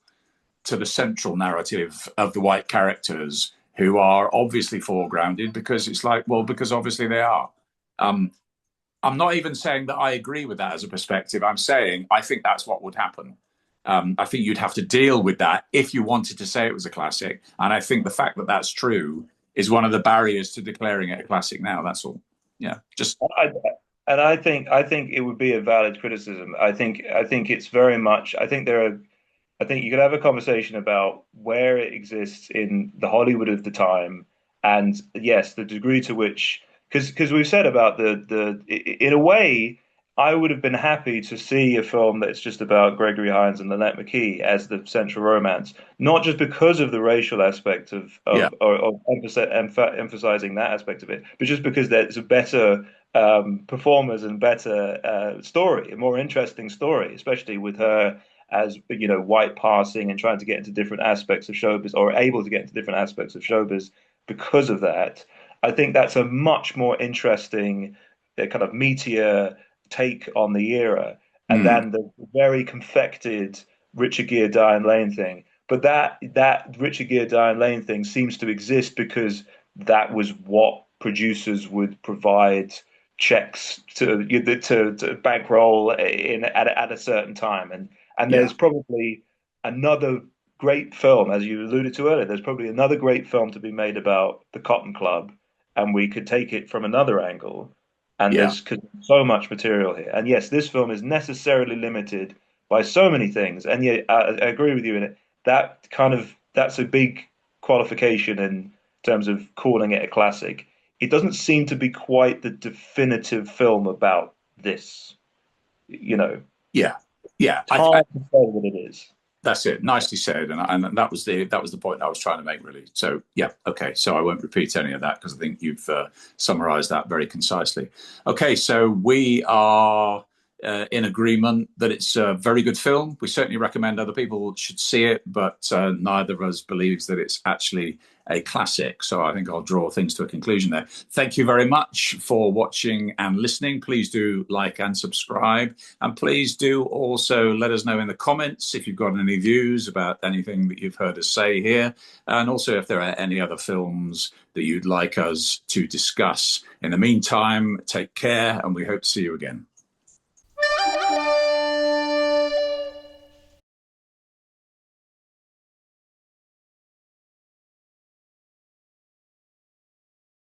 to the central narrative of the white characters, who are obviously foregrounded because it's like, well, because obviously they are. Um, I'm not even saying that I agree with that as a perspective. I'm saying I think that's what would happen. I think you'd have to deal with that if you wanted to say it was a classic. And I think the fact that that's true is one of the barriers to declaring it a classic now. That's all. Yeah, just I, and I think it would be a valid criticism. I think it's very much. I think you could have a conversation about where it exists in the Hollywood of the time, and yes, the degree to which, because we've said about in a way, I would have been happy to see a film that's just about Gregory Hines and Lynette McKee as the central romance, not just because of the racial aspect yeah, of emphasizing that aspect of it, but just because there's a better performers and better story, a more interesting story, especially with her as white passing and trying to get into different aspects of showbiz, or able to get into different aspects of showbiz because of that. I think that's a much more interesting kind of meteor take on the era, and mm, then the very confected Richard Gere Diane Lane thing. But that Richard Gere Diane Lane thing seems to exist because that was what producers would provide checks to bankroll at a certain time, and yeah, there's probably another great film, as you alluded to earlier. There's probably another great film to be made about the Cotton Club, and we could take it from another angle. And yeah, there's so much material here. And yes, this film is necessarily limited by so many things. And yeah, I agree with you in it. That's a big qualification in terms of calling it a classic. It doesn't seem to be quite the definitive film about this. You know, yeah, yeah. it's hard to say what it is. That's it. Nicely said, and that was the point I was trying to make, really. So yeah, okay. So I won't repeat any of that because I think you've summarised that very concisely. Okay, so we are in agreement that it's a very good film. We certainly recommend other people should see it, but neither of us believes that it's actually a classic. So I think I'll draw things to a conclusion there. Thank you very much for watching and listening. Please do like and subscribe. And please do also let us know in the comments if you've got any views about anything that you've heard us say here. And also if there are any other films that you'd like us to discuss. In the meantime, take care and we hope to see you again.